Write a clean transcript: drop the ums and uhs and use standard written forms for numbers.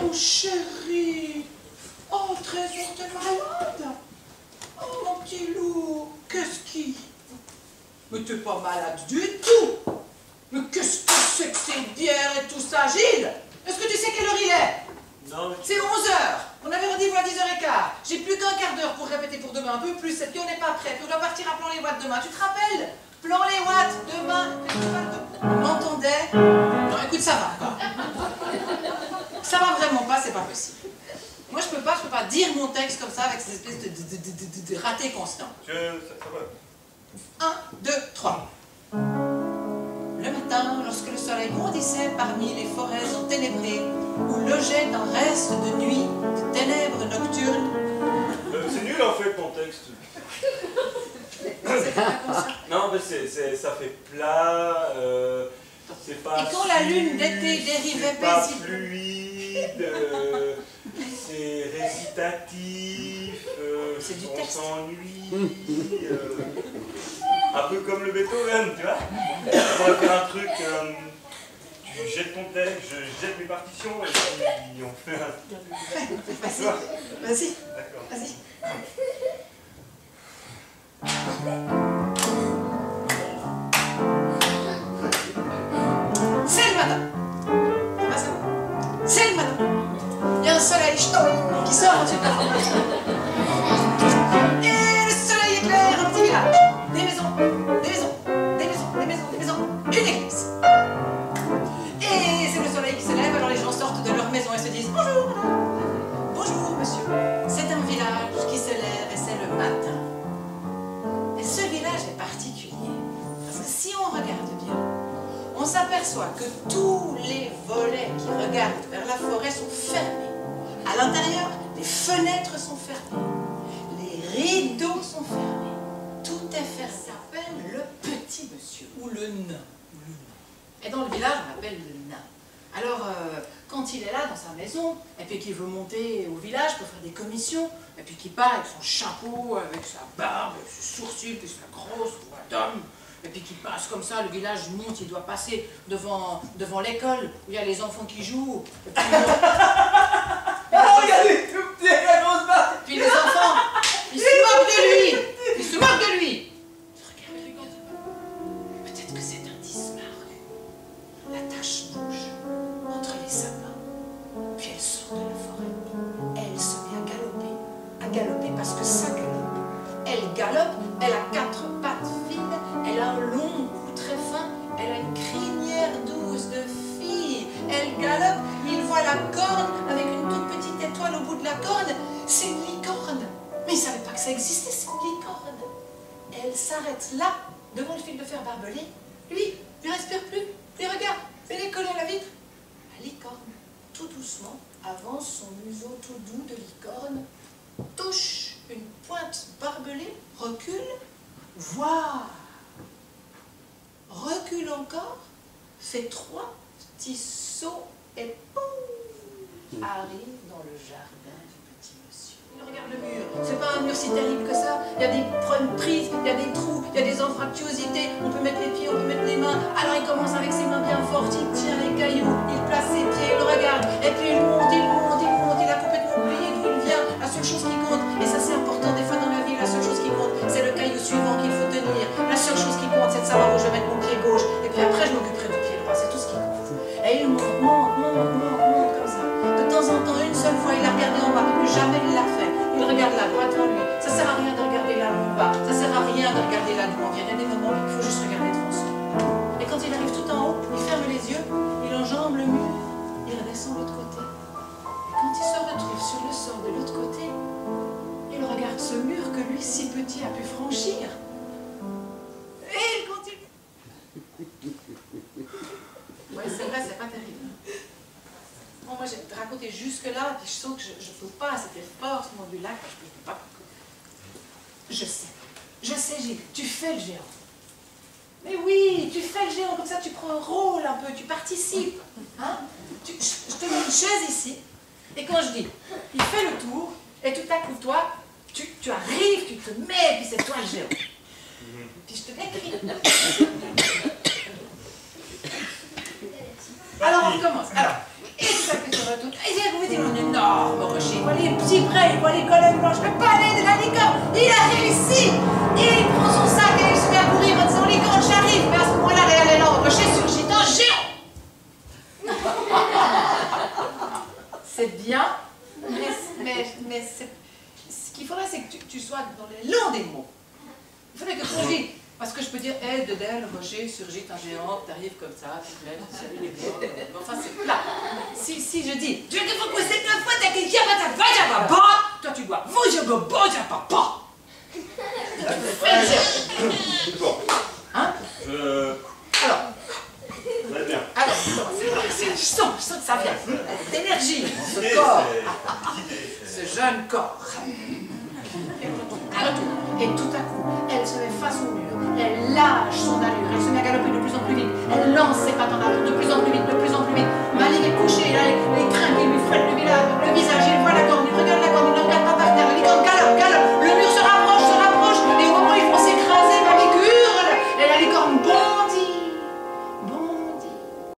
mon chéri. Oh, Trésor, t'es malade. Oh, mon petit loup. Qu'est-ce qui... Mais t'es pas malade du tout. Mais qu'est-ce que c'est que ces bières et tout ça, Gilles? Est-ce que tu sais quelle heure il est? Non, mais... C'est 11 h. On avait rendez-vous à 10h15. J'ai plus qu'un quart d'heure pour répéter pour demain, un peu plus. Et puis on n'est pas prêt. Puis on doit partir à Plan-les-Ouates demain. Tu te rappelles? Plan-les-Ouates demain. On m'entendait? Non, écoute, ça va, quoi. Ça va vraiment pas, c'est pas possible. Moi, je peux pas dire mon texte comme ça avec cette espèce de raté constant. Ça va. 1, 2, 3. Le matin, lorsque le soleil bondissait parmi les forêts enténébrées, où logeait un reste de nuit, de ténèbres nocturnes. C'est nul en fait ton texte. C'est pas comme ça. Non, mais ça fait plat, c'est pas. Et quand la lune d'été dérivait c'est pas paisible. fluide, c'est récitatif, C'est du on texte. s'ennuie. Un peu comme le Beethoven, tu vois. On va faire un truc, tu jettes ton texte, je jette mes partitions et puis on fait un... Vas-y, D'accord. vas-y. C'est le matin. Ça va, ça va. C'est le matin. Il y a un soleil ch'ton qui sort du plafond. Et le soleil éclaire un petit village. Des maisons, des maisons, des maisons, des maisons, des maisons. Une église. Et c'est le soleil qui se lève, alors les gens sortent de leur maison et se disent bonjour madame. Bonjour monsieur. C'est un village qui se lève et c'est le matin. Et ce village est particulier. Parce que si on regarde bien, on s'aperçoit que tous les volets qui regardent vers la forêt sont fermés. À l'intérieur, les fenêtres sont fermées. Les rideaux sont fermés. Tout est fermé. Ça s'appelle le petit monsieur ou le nain. Et dans le village, on l'appelle le nain. Alors, quand il est là dans sa maison, et puis qu'il veut monter au village pour faire des commissions, et puis qu'il part avec son chapeau, avec sa barbe, avec ses sourcils, puis sa grosse voix d'homme, et puis qu'il passe comme ça, le village monte, il doit passer devant l'école, où il y a les enfants qui jouent, et puis, regardez, tout petit, la grosse barbe. puis les enfants, ils se moquent de lui, ils se moquent de lui. Regarde, peut-être que c'est un disparu. La tache bouge entre les sapins, puis elle sort de la forêt. Elle se met à galoper parce que ça galope. Elle galope, elle a 4 pattes fines, elle a un long cou très fin, elle a une crinière douce de fille. Elle galope, il voit la corne avec une toute petite étoile au bout de la corne. C'est une licorne. Mais il ne savait pas que ça existait, c'est une licorne. Elle s'arrête là, devant le fil de fer barbelé. Lui, il ne respire plus. Il regarde, elle est collée à la vitre. La licorne, tout doucement, avance son museau tout doux de licorne, touche une pointe barbelée, recule, voit, recule encore, fait 3 petits sauts et poum, arrive dans le jardin du petit monsieur. Il regarde le mur, c'est pas un mur si terrible que ça, il y a des prises, il y a des trous, il y a des anfractuosités, on peut mettre les pieds, on peut mettre les mains, alors il commence avec ses mains bien fortes, il tient les cailloux, il place ses pieds, il le regarde, et puis il monte, il monte, il monte, il a complètement oublié d'où il vient, la seule chose qui compte, et ça c'est important des fois dans la vie, la seule chose qui compte, c'est le caillou suivant qu'il faut tenir, la seule chose qui compte c'est de savoir où je vais mettre mon pied gauche, et puis après je m'occuperai du pied droit, c'est tout ce qui compte. Et il monte comme ça. De temps en temps, une seule fois, il a regardé en bas, plus jamais il l'a fait. Il regarde là, droit devant lui. Ça sert à rien de regarder là en bas, ça sert à rien de regarder là d'où on vient. Il y a des moments où il faut juste regarder devant soi. Et quand il arrive tout en haut, il ferme les yeux, il enjambe le mur, il redescend de l'autre côté. Et quand il se retrouve sur le sort de l'autre côté, il regarde ce mur que lui, si petit, a pu franchir. Et il continue. Ouais, c'est vrai, c'est pas terrible. Bon, moi, j'ai raconté jusque-là, puis je sens que je ne peux pas, c'était fort ce mot du lac, je ne peux pas. Je sais, Gilles, tu fais le géant. Mais oui, tu fais le géant, comme ça tu prends un rôle un peu, tu participes. Hein? Je te mets une chaise ici, et quand je dis, il fait le tour, et tout à coup, toi, tu arrives, tu te mets, et puis c'est toi le géant. Puis je te décris. Alors, on commence. Alors, Et tout à coup, ça va tout. Et il vous dit un énorme rocher. Il voit les petits près, il voit les colonnes blanches, le palais de la licorne. Il a réussi. Et il prend son sac et il se met à courir en disant licorne, j'arrive. Mais à ce moment-là, derrière l'énorme rocher surgit un géant. C'est bien, mais ce qu'il faudrait, c'est que tu sois dans les longs des mots. Il faudrait que tu dis, parce que je peux dire, de d'elle, rocher, surgit un géant, t'arrives comme ça, tu te lèves, tu salues les gens, mais enfin c'est plat. Si je dis, tu veux que vous posez plein de fois ta question, toi tu dois, vous je go, bon, je papa. Bon. Hein? Alors. Très bien. Alors, je sens que ça vient. D'énergie, ce corps, ce jeune corps. Et tout à coup, elle se met face au mur, elle lâche son allure, elle se met à galoper de plus en plus vite, elle lance ses pattes en avant de plus en plus vite, de plus en plus vite. Malik est couché, il a les crêpes